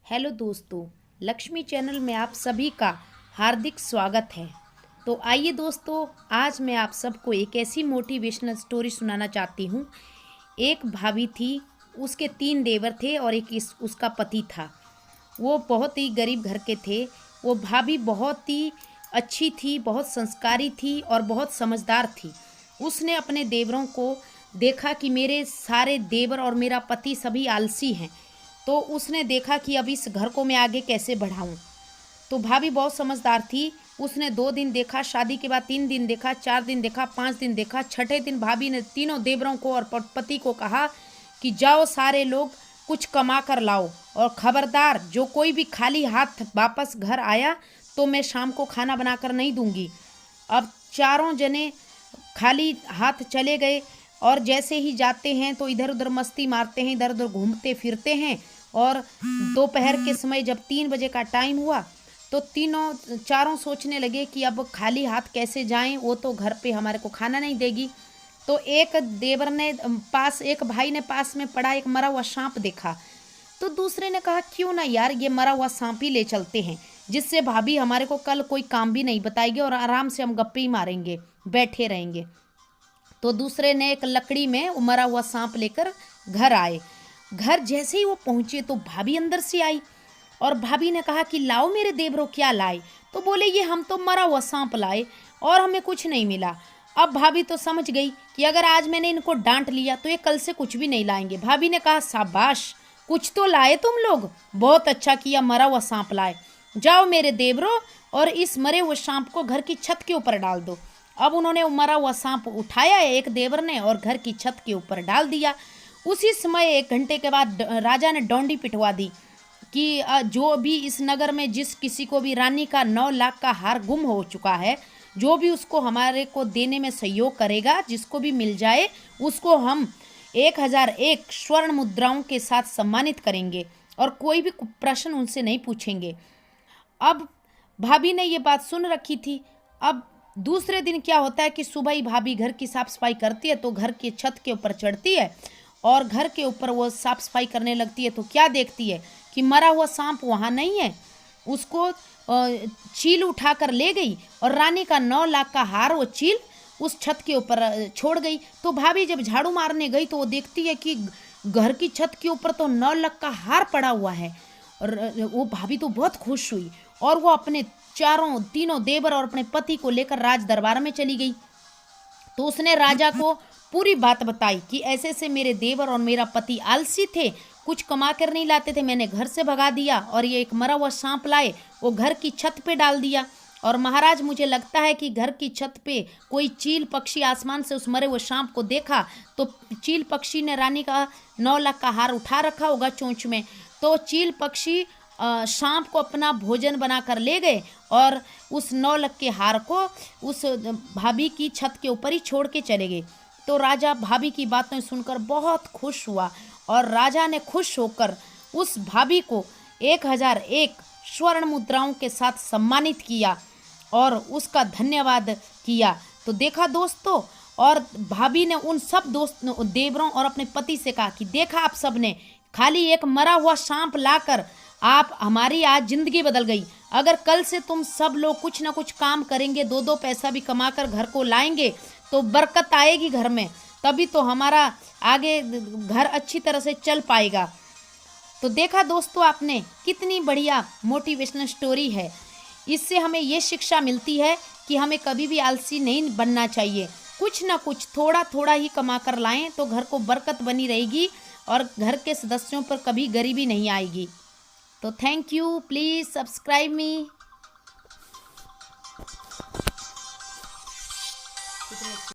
Hello दोस्तों, Lakshmi channel में आप सभी का हार्दिक स्वागत है। तो आइए दोस्तों, आज मैं आप सबको एक ऐसी मोटिवेशनल स्टोरी सुनाना चाहती हूँ। एक भाभी थी, उसके 3 देवर थे और एक उसका पति था। वो बहुत ही गरीब घर के थे। वो भाभी बहुत ही अच्छी थी, बहुत संस्कारी थी और बहुत समझदार थी। उसने अपने देवरों को देखा कि मेरे सारे देवर और मेरा पति सभी आलसी हैं, तो उसने देखा कि अब इस घर को मैं आगे कैसे बढ़ाऊं। तो भाभी बहुत समझदार थी। उसने 2 दिन देखा, शादी के बाद 3 दिन देखा, 4 दिन देखा, 5 दिन देखा। छठे दिन भाभी ने तीनों देवरों को और पति को कहा कि जाओ सारे लोग कुछ कमा कर लाओ, और खबरदार जो कोई भी खाली हाथ वापस घर आया तो मैं शाम को खाना बनाकर नहीं दूंगी। अब चारों जने खाली हाथ चले गए और जैसे ही जाते हैं तो इधर उधर मस्ती मारते हैं, इधर उधर घूमते फिरते हैं। और दोपहर के समय जब 3 बजे का टाइम हुआ तो चारों सोचने लगे कि अब खाली हाथ कैसे जाएं, वो तो घर पे हमारे को खाना नहीं देगी। तो एक भाई ने पास में पड़ा एक मरा हुआ सांप देखा। तो दूसरे ने कहा क्यों ना यार ये मरा हुआ सांप ही ले चलते हैं, जिससे भाभी हमारे को कल कोई काम भी नहीं बताएगी और आराम से हम गप्पे ही मारेंगे, बैठे रहेंगे। तो दूसरे ने एक लकड़ी में मरा हुआ सांप लेकर घर आए। घर जैसे ही वो पहुंचे तो भाभी अंदर से आई और भाभी ने कहा कि लाओ मेरे देवरों क्या लाए। तो बोले ये हम तो मरा हुआ सांप लाए और हमें कुछ नहीं मिला। अब भाभी तो समझ गई कि अगर आज मैंने इनको डांट लिया तो ये कल से कुछ भी नहीं लाएंगे। भाभी ने कहा शाबाश, कुछ तो लाए तुम लोग, बहुत अच्छा किया, मरा हुआ सांप लाए। जाओ मेरे देवरों और इस मरे हुए सांप को घर की छत के ऊपर डाल दो। अब उन्होंने मरा हुआ सांप उठाया एक देवर ने और घर की छत के ऊपर डाल दिया। उसी समय 1 घंटे के बाद राजा ने डोंडी पिटवा दी कि जो भी इस नगर में जिस किसी को भी रानी का 9 लाख का हार गुम हो चुका है, जो भी उसको हमारे को देने में सहयोग करेगा, जिसको भी मिल जाए उसको हम 1001 स्वर्ण मुद्राओं के साथ सम्मानित करेंगे और कोई भी प्रश्न उनसे नहीं पूछेंगे। अब भाभी ने ये बात सुन रखी थी। अब दूसरे दिन क्या होता है कि सुबह ही भाभी घर की साफ सफाई करती है तो घर की छत के ऊपर चढ़ती है और घर के ऊपर वो साफ सफाई करने लगती है तो क्या देखती है कि मरा हुआ सांप वहाँ नहीं है। उसको चील उठाकर ले गई और रानी का 9 लाख का हार वो चील उस छत के ऊपर छोड़ गई। तो भाभी जब झाड़ू मारने गई तो वो देखती है कि घर की छत के ऊपर तो 9 लाख का हार पड़ा हुआ है। और वो भाभी तो बहुत खुश हुई और वो अपने तीनों देवर और अपने पति को लेकर राज दरबार में चली गई। तो उसने राजा को पूरी बात बताई कि ऐसे से मेरे देवर और मेरा पति आलसी थे, कुछ कमा कर नहीं लाते थे, मैंने घर से भगा दिया और ये एक मरा हुआ सांप लाए, वो घर की छत पे डाल दिया। और महाराज मुझे लगता है कि घर की छत पे कोई चील पक्षी आसमान से उस मरे हुए सांप को देखा तो चील पक्षी ने रानी का 9 लाख का हार उठा रखा होगा चोंच में। तो चील पक्षी सांप को अपना भोजन बनाकर ले गए और उस 9 लाख के हार को उस भाभी की छत के ऊपर ही छोड़ के चले गए। तो राजा भाभी की बातें सुनकर बहुत खुश हुआ और राजा ने खुश होकर उस भाभी को 1001 स्वर्ण मुद्राओं के साथ सम्मानित किया और उसका धन्यवाद किया। तो देखा दोस्तों, और भाभी ने उन सब देवरों और अपने पति से कहा कि देखा आप सब ने, खाली एक मरा हुआ सांप लाकर आप हमारी आज जिंदगी बदल गई। अगर कल से तुम सब लोग कुछ ना कुछ काम करेंगे, 2-2 पैसा भी कमाकर घर को लाएंगे तो बरकत आएगी घर में, तभी तो हमारा आगे घर अच्छी तरह से चल पाएगा। तो देखा दोस्तों आपने, कितनी बढ़िया मोटिवेशनल स्टोरी है। इससे हमें ये शिक्षा मिलती है कि हमें कभी भी आलसी नहीं बनना चाहिए। कुछ ना कुछ थोड़ा थोड़ा ही कमा कर लाएं तो घर को बरकत बनी रहेगी और घर के सदस्यों पर कभी गरीबी नहीं आएगी। तो thank you, please subscribe me.